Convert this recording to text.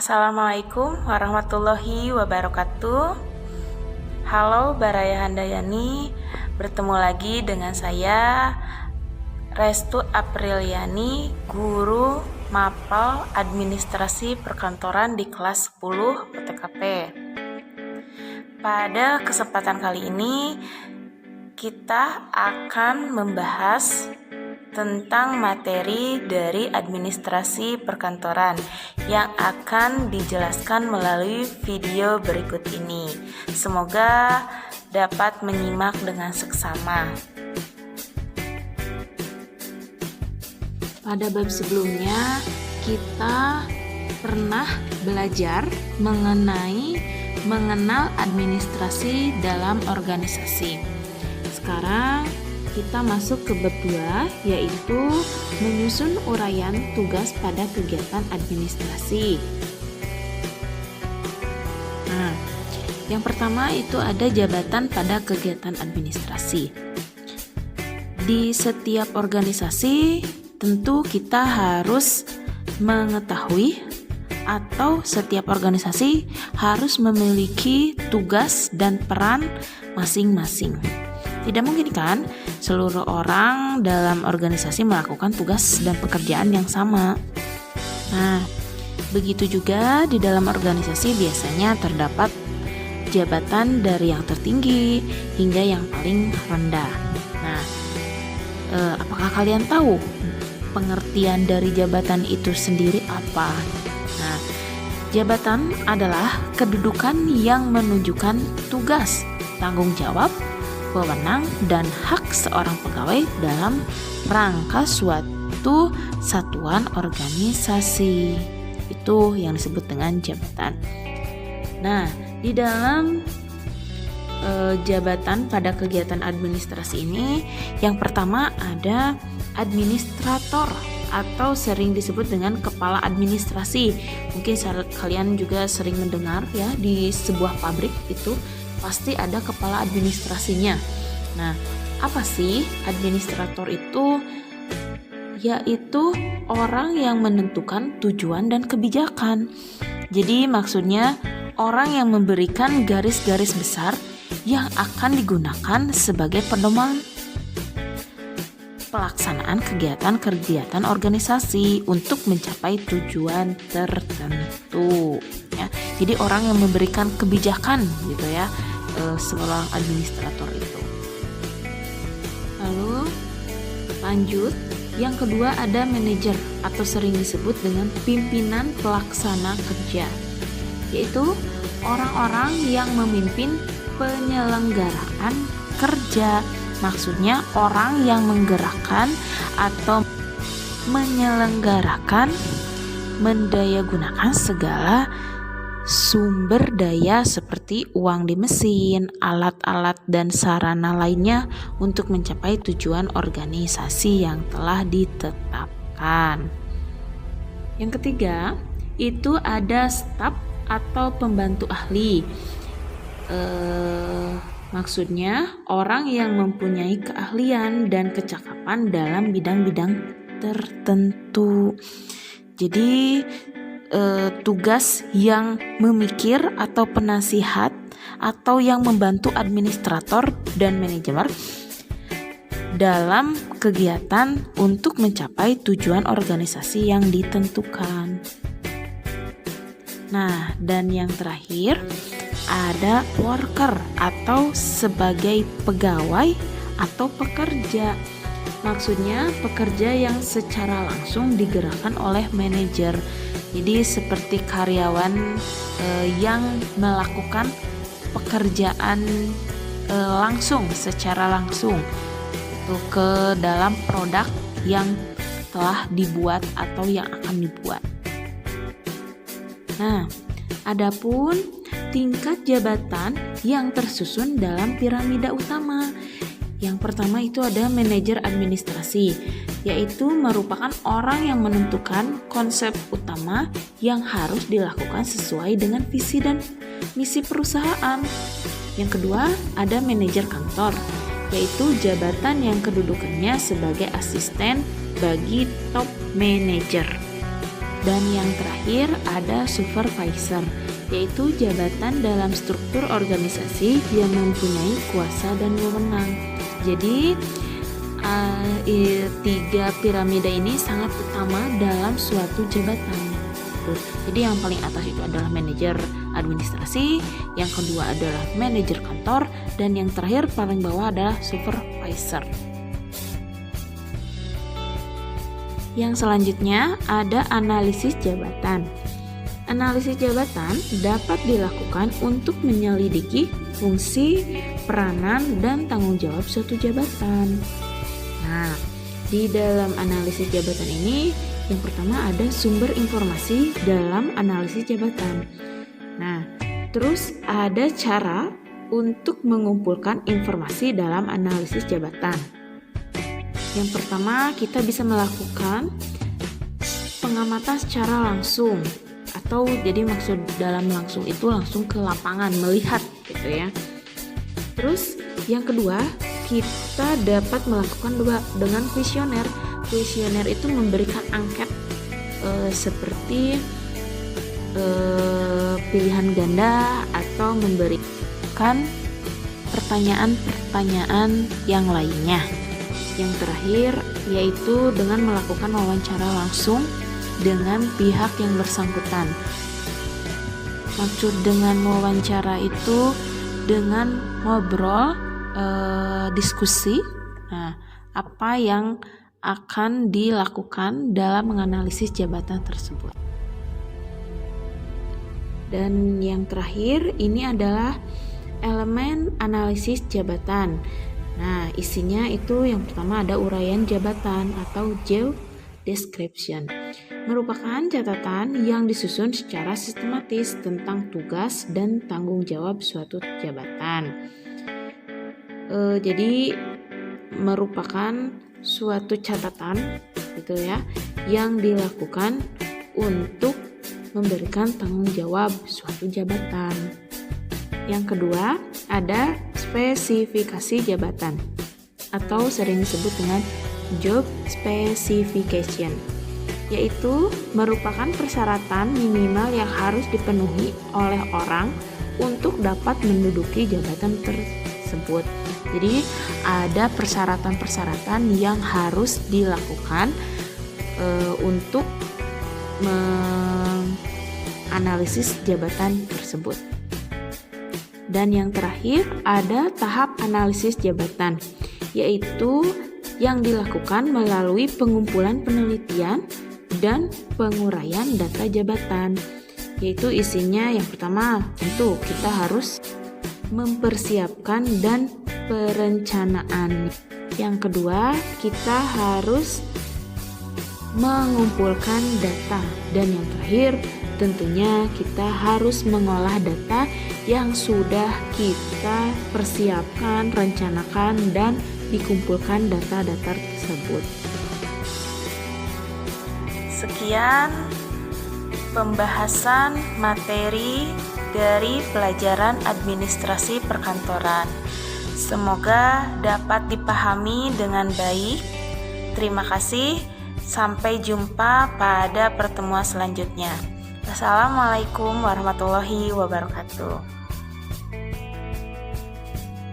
Assalamualaikum warahmatullahi wabarakatuh. Halo Baraya Handayani, bertemu lagi dengan saya Restu Apriliani, guru Mapel Administrasi Perkantoran di kelas 10 PTKP. Pada kesempatan kali ini kita akan membahas tentang materi dari administrasi perkantoran yang akan dijelaskan melalui video berikut ini. Semoga dapat menyimak dengan seksama. Pada bab sebelumnya kita pernah belajar mengenal administrasi dalam organisasi. Sekarang kita masuk ke bab 2, yaitu menyusun uraian tugas pada kegiatan administrasi. Nah, yang pertama itu ada jabatan pada kegiatan administrasi. Di setiap organisasi tentu kita harus mengetahui atau setiap organisasi harus memiliki tugas dan peran masing-masing. Tidak mungkin kan seluruh orang dalam organisasi melakukan tugas dan pekerjaan yang sama. Nah, begitu juga di dalam organisasi biasanya terdapat jabatan dari yang tertinggi hingga yang paling rendah. Nah, apakah kalian tahu pengertian dari jabatan itu sendiri apa? Nah, jabatan adalah kedudukan yang menunjukkan tugas, tanggung jawab, wewenang, dan hak seorang pegawai dalam rangka suatu satuan organisasi. Itu yang disebut dengan jabatan. Nah, di dalam jabatan pada kegiatan administrasi ini, yang pertama ada administrator atau sering disebut dengan kepala administrasi. Mungkin kalian juga sering mendengar ya, di sebuah pabrik itu pasti ada kepala administrasinya. Nah, apa sih administrator itu? Yaitu orang yang menentukan tujuan dan kebijakan. Jadi maksudnya orang yang memberikan garis-garis besar yang akan digunakan sebagai pedoman pelaksanaan kegiatan-kegiatan organisasi untuk mencapai tujuan tertentu. Ya, jadi orang yang memberikan kebijakan gitu ya, seorang administrator itu. Lalu lanjut, yang kedua ada manajer atau sering disebut dengan pimpinan pelaksana kerja, yaitu orang-orang yang memimpin penyelenggaraan kerja. Maksudnya orang yang menggerakkan atau menyelenggarakan, mendayagunakan segala sumber daya seperti uang di mesin, alat-alat dan sarana lainnya untuk mencapai tujuan organisasi yang telah ditetapkan. Yang ketiga, itu ada staf atau pembantu ahli. Maksudnya orang yang mempunyai keahlian dan kecakapan dalam bidang-bidang tertentu. Jadi tugas yang memikir atau penasihat atau yang membantu administrator dan manajemen dalam kegiatan untuk mencapai tujuan organisasi yang ditentukan. Nah, dan yang terakhir ada worker atau sebagai pegawai atau pekerja. Maksudnya pekerja yang secara langsung digerakkan oleh manajer. Jadi seperti karyawan yang melakukan pekerjaan langsung, secara langsung itu ke dalam produk yang telah dibuat atau yang akan dibuat. Nah, adapun tingkat jabatan yang tersusun dalam piramida utama. Yang pertama itu ada manajer administrasi, yaitu merupakan orang yang menentukan konsep utama yang harus dilakukan sesuai dengan visi dan misi perusahaan. Yang kedua, ada manajer kantor, yaitu jabatan yang kedudukannya sebagai asisten bagi top manager. Dan yang terakhir ada supervisor, yaitu jabatan dalam struktur organisasi yang mempunyai kuasa dan wewenang. Jadi 3 piramida ini sangat utama dalam suatu jabatan. Jadi yang paling atas itu adalah manajer administrasi, yang kedua adalah manajer kantor, dan yang terakhir paling bawah adalah supervisor. Yang selanjutnya ada analisis jabatan. Analisis jabatan dapat dilakukan untuk menyelidiki fungsi, peranan, dan tanggung jawab suatu jabatan. Nah, di dalam analisis jabatan ini, yang pertama ada sumber informasi dalam analisis jabatan. Nah, terus ada cara untuk mengumpulkan informasi dalam analisis jabatan. Yang pertama, kita bisa melakukan pengamatan secara langsung, atau jadi maksud dalam langsung itu langsung ke lapangan, melihat gitu ya. Terus yang kedua, kita dapat melakukan dengan kuesioner. Kuesioner itu memberikan angket seperti pilihan ganda atau memberikan pertanyaan-pertanyaan yang lainnya. Yang terakhir yaitu dengan melakukan wawancara langsung dengan pihak yang bersangkutan. Maksud dengan wawancara itu dengan ngobrol, diskusi. Nah, apa yang akan dilakukan dalam menganalisis jabatan tersebut. Dan yang terakhir ini adalah elemen analisis jabatan. Nah, isinya itu yang pertama ada uraian jabatan atau job description. Merupakan catatan yang disusun secara sistematis tentang tugas dan tanggung jawab suatu jabatan. Jadi merupakan suatu catatan gitu ya, yang dilakukan untuk memberikan tanggung jawab suatu jabatan. Yang kedua, ada spesifikasi jabatan atau sering disebut dengan job specification, yaitu merupakan persyaratan minimal yang harus dipenuhi oleh orang untuk dapat menduduki jabatan tersebut. Jadi ada persyaratan-persyaratan yang harus dilakukan untuk menganalisis jabatan tersebut. Dan yang terakhir ada tahap analisis jabatan, yaitu yang dilakukan melalui pengumpulan penelitian dan penguraian data jabatan. Yaitu isinya yang pertama tentu kita harus mempersiapkan dan perencanaan. Yang kedua, kita harus mengumpulkan data, dan yang terakhir tentunya kita harus mengolah data yang sudah kita persiapkan, rencanakan, dan dikumpulkan data-data tersebut. Sekian pembahasan materi dari pelajaran administrasi perkantoran. Semoga dapat dipahami dengan baik. Terima kasih. Sampai jumpa pada pertemuan selanjutnya. Assalamualaikum warahmatullahi wabarakatuh.